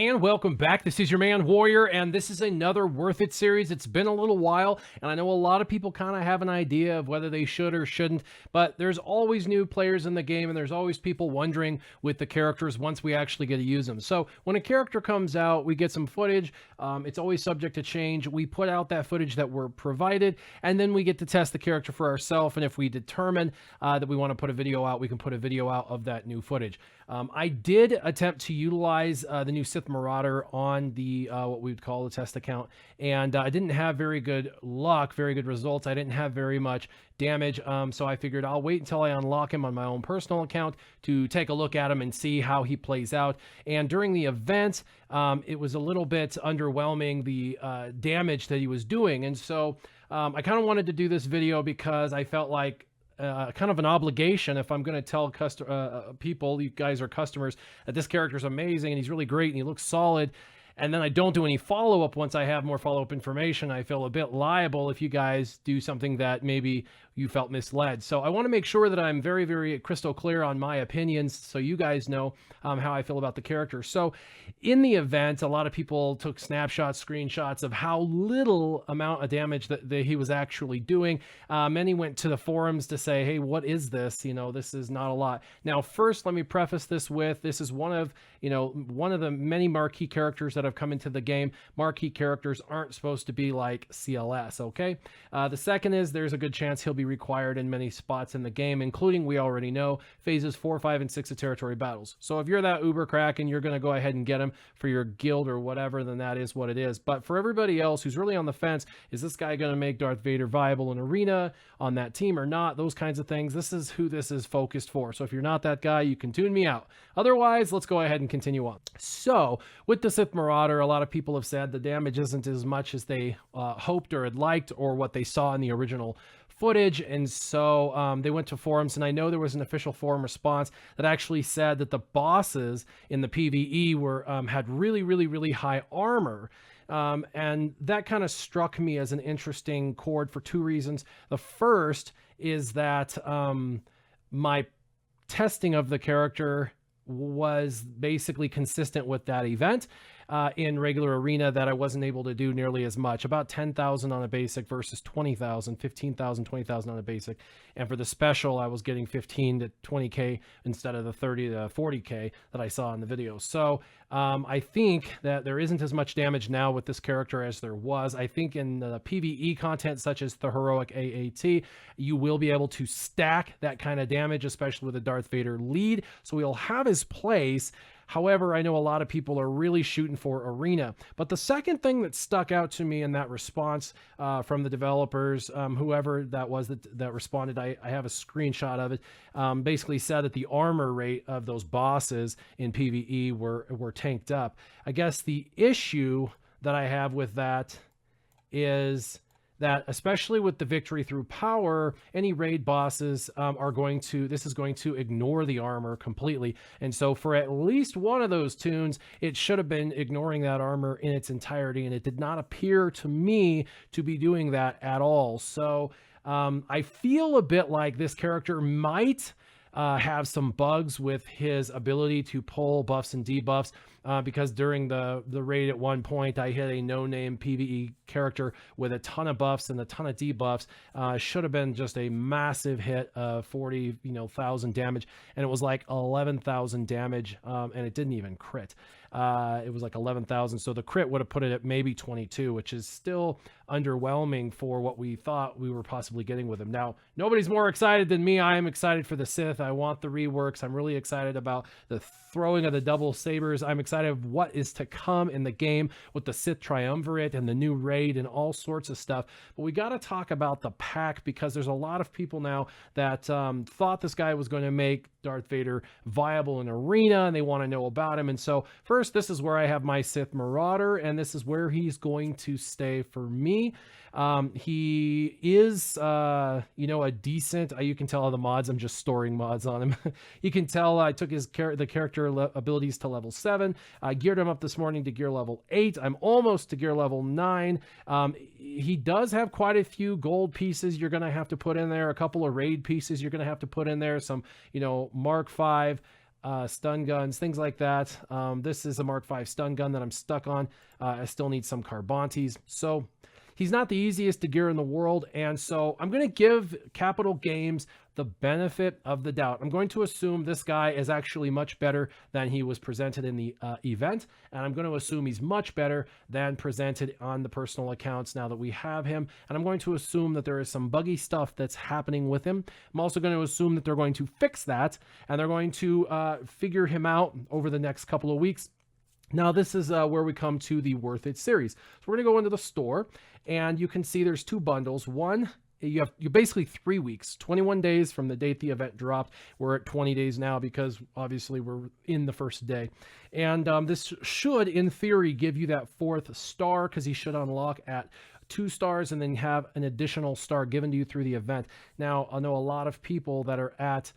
And welcome back. This is your man Warrior, and this is another Worth It series. It's been a little while, and I know a lot of people kind of have an idea of whether they should or shouldn't, but there's always new players in the game, and there's always people wondering with the characters once we actually get to use them. So when a character comes out, we get some footage. It's always subject to change. We put out that footage that we're provided, and then we get to test the character for ourselves, and if we determine that we want to put a video out, we can put a video out of that new footage. I did attempt to utilize the new Sith Marauder on the what we would call the test account, and I didn't have very good luck, very good results. I didn't have very much damage, so I figured I'll wait until I unlock him on my own personal account to take a look at him and see how he plays out. And during the event, it was a little bit underwhelming, the damage that he was doing, and so I kind of wanted to do this video because I felt like kind of an obligation if I'm going to tell people, you guys are customers, that this character is amazing and he's really great and he looks solid, and then I don't do any follow-up once I have more follow-up information. I feel a bit liable if you guys do something that maybe you felt misled. So I want to make sure that I'm very, very crystal clear on my opinions so you guys know how I feel about the character. So in the event, a lot of people took snapshots, screenshots of how little amount of damage that he was actually doing. Many went to the forums to say, hey, what is this? You know, this is not a lot. Now, first, let me preface this with, this is one of the many marquee characters that have come into the game. Marquee characters aren't supposed to be like CLS, okay? The second is there's a good chance he'll be required in many spots in the game, including, we already know, phases 4, 5, and 6 of territory battles. So if you're that uber crack and you're going to go ahead and get him for your guild or whatever, then that is what it is. But for everybody else who's really on the fence, is this guy going to make Darth Vader viable in arena on that team or not? Those kinds of things. This is who this is focused for. So if you're not that guy, you can tune me out. Otherwise, let's go ahead and continue on. So with the Sith Marauder, a lot of people have said the damage isn't as much as they hoped or had liked, or what they saw in the original footage, and so they went to forums, and I know there was an official forum response that actually said that the bosses in the PvE were had really high armor, and that kind of struck me as an interesting chord for two reasons. The first is that my testing of the character was basically consistent with that event. In regular arena, that I wasn't able to do nearly as much, about 10,000 on a basic versus 20,000, 15,000, 20,000 on a basic. And for the special, I was getting 15 to 20K instead of the 30 to 40K that I saw in the video. So I think that there isn't as much damage now with this character as there was. I think in the PvE content, such as the heroic AAT, you will be able to stack that kind of damage, especially with a Darth Vader lead. So he'll have his place. However, I know a lot of people are really shooting for arena. But the second thing that stuck out to me in that response from the developers, whoever that was that responded, I have a screenshot of it, basically said that the armor rate of those bosses in PvE were tanked up. I guess the issue that I have with that is that, especially with the victory through power, any raid bosses this is going to ignore the armor completely. And so for at least one of those tunes, it should have been ignoring that armor in its entirety, and it did not appear to me to be doing that at all. So I feel a bit like this character might have some bugs with his ability to pull buffs and debuffs, because during the raid at one point, I hit a no-name PvE character with a ton of buffs and a ton of debuffs. Should have been just a massive hit of 40,000 damage, and it was like 11,000 damage, and it didn't even crit. It was like 11,000, so the crit would have put it at maybe 22, which is still underwhelming for what we thought we were possibly getting with him. Now, nobody's more excited than me. I am excited for the Sith. I want the reworks. I'm really excited about the throwing of the double sabers. I'm excited of what is to come in the game with the Sith Triumvirate and the new raid and all sorts of stuff. But we got to talk about the pack, because there's a lot of people now that thought this guy was going to make Darth Vader viable in arena, and they want to know about him. And so first, this is where I have my Sith Marauder, and this is where he's going to stay for me. He is, a decent, you can tell all the mods, I'm just storing mods on him. You can tell I took the character abilities to level 7. I geared him up this morning to gear level 8. I'm almost to gear level 9. He does have quite a few gold pieces you're going to have to put in there, a couple of raid pieces you're going to have to put in there, some, Mark 5 stun guns, things like that. This is a Mark V stun gun that I'm stuck on. I still need some Carbantes. So he's not the easiest to gear in the world, and so I'm going to give Capital Games the benefit of the doubt. I'm going to assume this guy is actually much better than he was presented in the event, and I'm going to assume he's much better than presented on the personal accounts now that we have him, and I'm going to assume that there is some buggy stuff that's happening with him. I'm also going to assume that they're going to fix that, and they're going to figure him out over the next couple of weeks. Now, this is where we come to the Worth It series. So we're going to go into the store, and you can see there's two bundles. One, you're basically 3 weeks, 21 days from the date the event dropped. We're at 20 days now because obviously we're in the first day. And this should, in theory, give you that 4th star because he should unlock at 2 stars and then have an additional star given to you through the event. Now, I know a lot of people that are at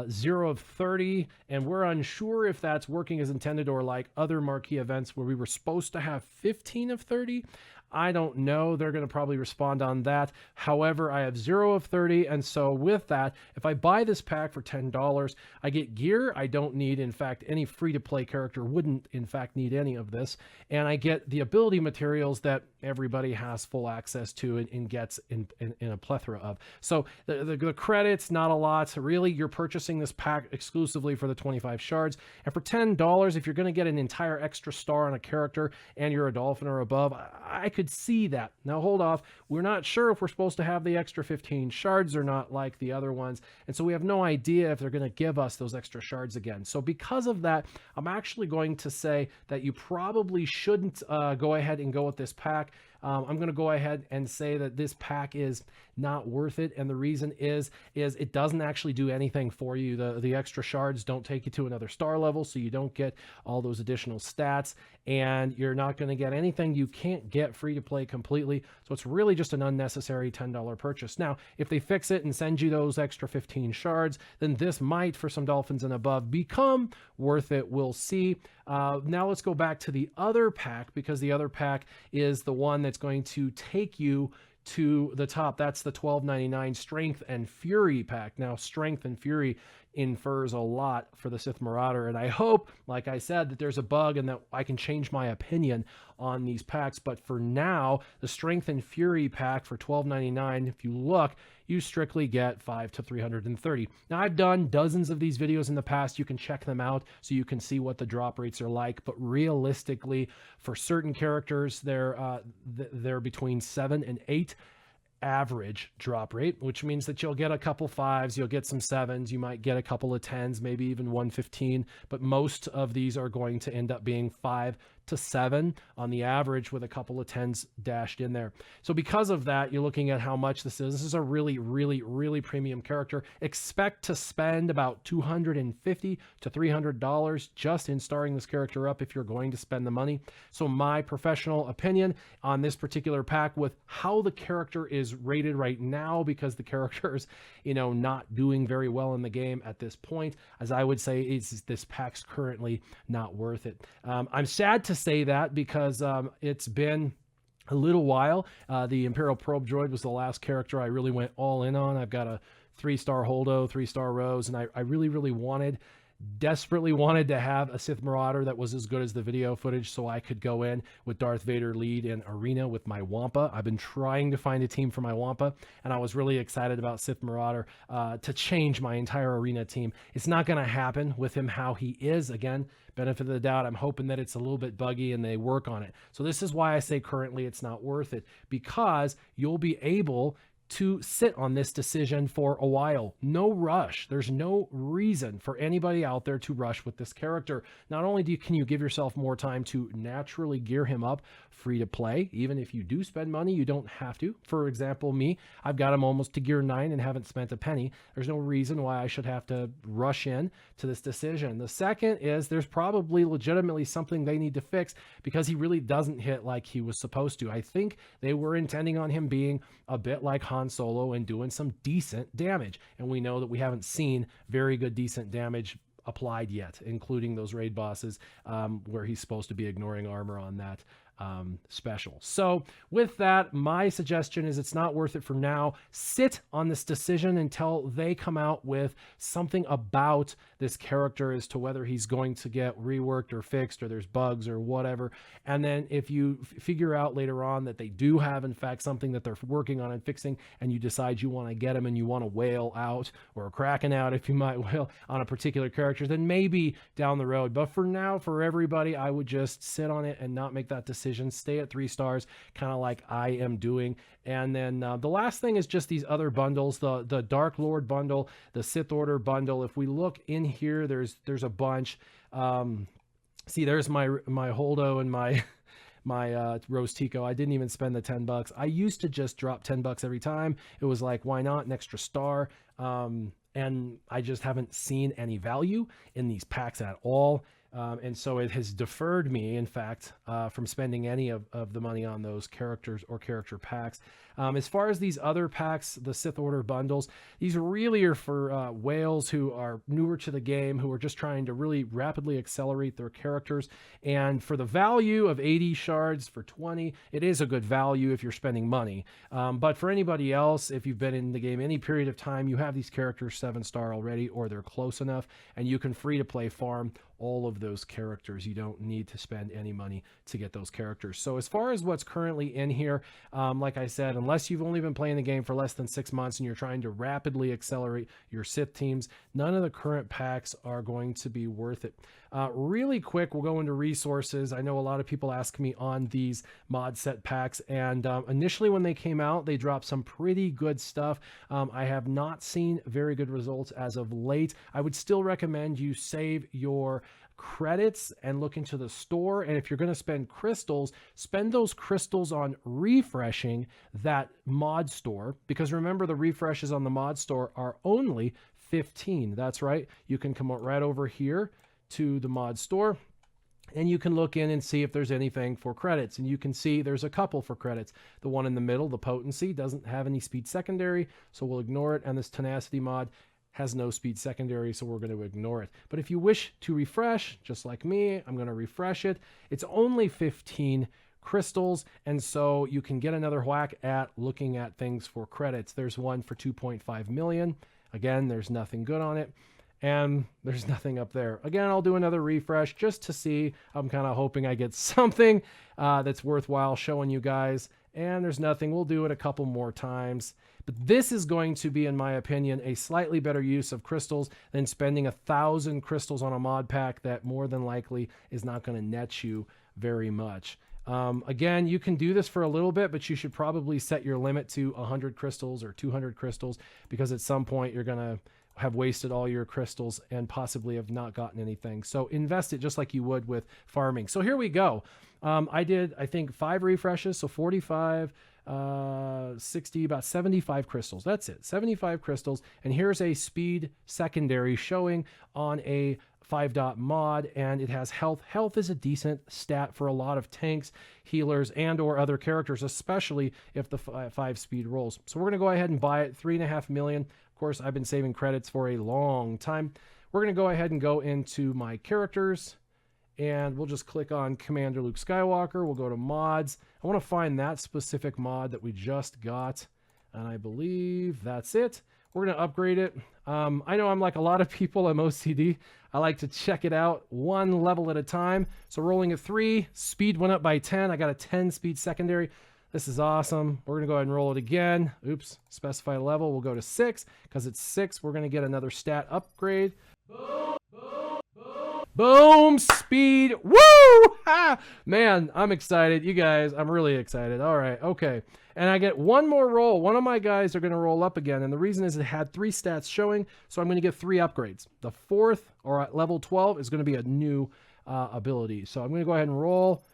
0 of 30, and we're unsure if that's working as intended or like other marquee events where we were supposed to have 15 of 30. I don't know. They're going to probably respond on that. However, I have 0 of 30, and so with that, if I buy this pack for $10, I get gear. I don't need, in fact, any free-to-play character wouldn't, in fact, need any of this, and I get the ability materials that everybody has full access to and gets in a plethora of. So the credits, not a lot. So really, you're purchasing this pack exclusively for the 25 shards, and for $10, if you're going to get an entire extra star on a character and you're a dolphin or above, I could see that. Now hold off. We're not sure if we're supposed to have the extra 15 shards or not like the other ones, and so we have no idea if they're going to give us those extra shards again. So because of that, I'm actually going to say that you probably shouldn't go ahead and go with this pack. I'm going to go ahead and say that this pack is not worth it, and the reason is it doesn't actually do anything for you. The extra shards don't take you to another star level, so you don't get all those additional stats, and you're not going to get anything you can't get free to play completely. So it's really just an unnecessary $10 purchase. Now, if they fix it and send you those extra 15 shards, then this might, for some dolphins and above, become worth it. We'll see. Now let's go back to the other pack, because the other pack is the one that's going to take you to the top. That's the $12.99 Strength and Fury pack. Now, Strength and Fury infers a lot for the Sith Marauder, and I hope, like I said, that there's a bug and that I can change my opinion on these packs. But for now, the Strength and Fury pack for $12.99, if you look, you strictly get 5 to 330. Now, I've done dozens of these videos in the past. You can check them out so you can see what the drop rates are like, but realistically, for certain characters, they're between 7 and 8 average drop rate, which means that you'll get a couple 5s, you'll get some 7s, you might get a couple of 10s, maybe even 115, but most of these are going to end up being 5 to 7 on the average, with a couple of 10s dashed in there. So because of that, you're looking at how much this is. This is a really, really, really premium character. Expect to spend about $250 to $300 just in starring this character up if you're going to spend the money. So my professional opinion on this particular pack, with how the character is rated right now, because the character is, not doing very well in the game at this point, as I would say, is this pack's currently not worth it. I'm sad to say that, because it's been a little while. The Imperial Probe Droid was the last character I really went all in on. I've got a 3-star Holdo, 3-star Rose, and I really, really desperately wanted to have a Sith Marauder that was as good as the video footage, so I could go in with Darth Vader lead in Arena with my Wampa. I've been trying to find a team for my Wampa, and I was really excited about Sith Marauder to change my entire Arena team. It's not going to happen with him how he is. Again, benefit of the doubt, I'm hoping that it's a little bit buggy and they work on it. So this is why I say currently it's not worth it, because you'll be able to sit on this decision for a while. No rush. There's no reason for anybody out there to rush with this character. Not only can you give yourself more time to naturally gear him up free to play, even if you do spend money, you don't have to. For example, me, I've got him almost to gear 9 and haven't spent a penny. There's no reason why I should have to rush in to this decision. The second is there's probably legitimately something they need to fix, because he really doesn't hit like he was supposed to. I think they were intending on him being a bit like Han Solo and doing some decent damage, and we know that we haven't seen very good decent damage applied yet, including those raid bosses where he's supposed to be ignoring armor on that special. So with that, my suggestion is it's not worth it for now. Sit on this decision until they come out with something about this character as to whether he's going to get reworked or fixed or there's bugs or whatever. And then if you figure out later on that they do have in fact something that they're working on and fixing, and you decide you want to get them and you want to whale out or Kraken out, if you might will, on a particular character, then maybe down the road. But for now, for everybody, I would just sit on it and not make that decision. Stay at 3 stars, kind of like I am doing. And then the last thing is just these other bundles, the Dark Lord bundle, the Sith Order bundle. If we look in here, there's a bunch. See, there's my Holdo and my Rose Tico. I didn't even spend the $10. I used to just drop $10 every time. It was like, why not an extra star? And I just haven't seen any value in these packs at all. And so it has deferred me, in fact, from spending any of the money on those characters or character packs. As far as these other packs, the Sith Order bundles, these really are for whales who are newer to the game, who are just trying to really rapidly accelerate their characters. And for the value of 80 shards for 20, it is a good value if you're spending money. But for anybody else, if you've been in the game any period of time, you have these characters 7-star already, or they're close enough, and you can free-to-play farm all of those characters. You don't need to spend any money to get those characters. So as far as what's currently in here, like I said, unless you've only been playing the game for less than 6 months and you're trying to rapidly accelerate your Sith teams, none of the current packs are going to be worth it. Really quick, we'll go into resources. I know a lot of people ask me on these mod set packs, and initially when they came out, they dropped some pretty good stuff. I have not seen very good results as of late. I would still recommend you save your credits and look into the store, and if you're going to spend crystals, spend those crystals on refreshing that mod store, because remember, the refreshes on the mod store are only 15. That's right. You can come right over here to the mod store and you can look in and see if there's anything for credits, and you can see there's a couple for credits. The one in the middle, the potency, doesn't have any speed secondary, so we'll ignore it, and this tenacity mod has no speed secondary, so we're going to ignore it. But if you wish to refresh, just like me, I'm going to refresh it. It's only 15 crystals, and so you can get another whack at looking at things for credits. There's one for 2.5 million. Again, there's nothing good on it, and there's nothing up there. Again, I'll do another refresh just to see. I'm kind of hoping I get something that's worthwhile showing you guys, and there's nothing. We'll do it a couple more times. But this is going to be, in my opinion, a slightly better use of crystals than spending 1,000 crystals on a mod pack that more than likely is not going to net you very much. Again, you can do this for a little bit, but you should probably set your limit to 100 crystals or 200 crystals, because at some point you're going to have wasted all your crystals and possibly have not gotten anything. So invest it just like you would with farming. So here we go. I did, I think, 5 refreshes, so 45, 60, about 75 crystals. That's it, 75 crystals. And here's a speed secondary showing on a 5-dot mod, and it has health. Health is a decent stat for a lot of tanks, healers, and or other characters, especially if the 5 speed rolls. So we're going to go ahead and buy it, 3.5 million. Of course, I've been saving credits for a long time. We're going to go ahead and go into my characters, and we'll just click on Commander Luke Skywalker. We'll go to mods. I want to find that specific mod that we just got, and I believe that's it. We're going to upgrade it. I know I'm like a lot of people, I'm OCD. I like to check it out one level at a time. So rolling at 3, speed went up by 10. I got a 10 speed secondary. This is awesome. We're going to go ahead and roll it again. Oops, specify level. We'll go to 6. Because it's 6, we're going to get another stat upgrade. Boom, boom, boom. Boom, speed. Woo! Ha! Man, I'm excited. You guys, I'm really excited. All right, okay. And I get one more roll. One of my guys are going to roll up again. And the reason is it had 3 stats showing, so I'm going to get 3 upgrades. The 4th, or at level 12, is going to be a new ability. So I'm going to go ahead and roll.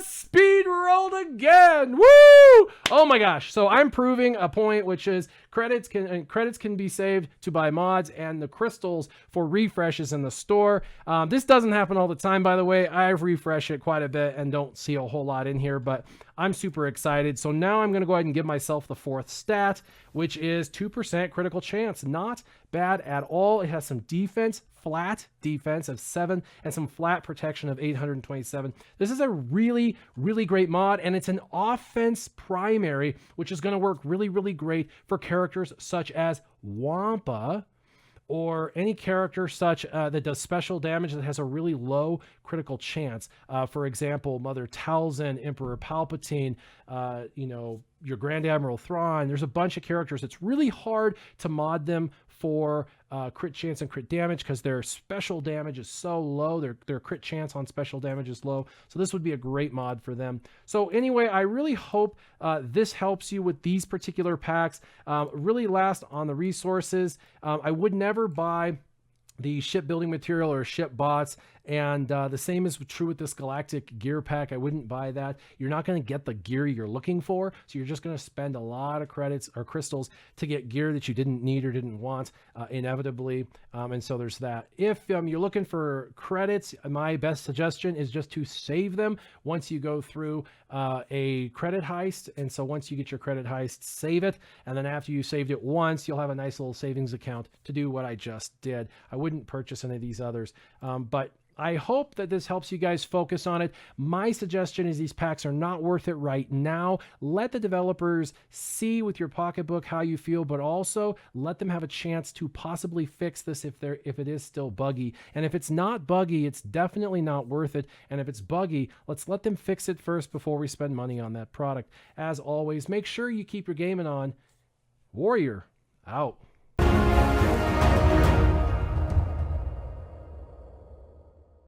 Speed rolled again. Woo! Oh my gosh. So I'm proving a point, which is credits can be saved to buy mods and the crystals for refreshes in the store. This doesn't happen all the time, by the way. I refresh it quite a bit and don't see a whole lot in here, but I'm super excited. So now I'm going to go ahead and give myself the 4th stat, which is 2% critical chance. Not bad at all. It has some defense, flat defense of 7, and some flat protection of 827. This is a really, really great mod, and it's an offense primary, which is going to work really, really great for characters such as Wampa, or any character such that does special damage that has a really low critical chance. For example, Mother Talzin, Emperor Palpatine, your Grand Admiral Thrawn. There's a bunch of characters. It's really hard to mod them for crit chance and crit damage because their special damage is so low. Their crit chance on special damage is low. So this would be a great mod for them. So anyway, I really hope this helps you with these particular packs. Really last on the resources. I would never buy the shipbuilding material or ship bots, and the same is true with this galactic gear pack. I wouldn't buy that. You're not going to get the gear you're looking for, so you're just going to spend a lot of credits or crystals to get gear that you didn't need or didn't want, inevitably. And so there's that. If you're looking for credits, my best suggestion is just to save them once you go through a credit heist. And so once you get your credit heist, save it, and then after you saved it once, you'll have a nice little savings account to do what I just did. I wouldn't purchase any of these others, but I hope that this helps you guys focus on it. My suggestion is these packs are not worth it right now. Let the developers see with your pocketbook how you feel, but also let them have a chance to possibly fix this if it is still buggy. And if it's not buggy, it's definitely not worth it. And if it's buggy, let's let them fix it first before we spend money on that product. As always, make sure you keep your gaming on. Warrior out.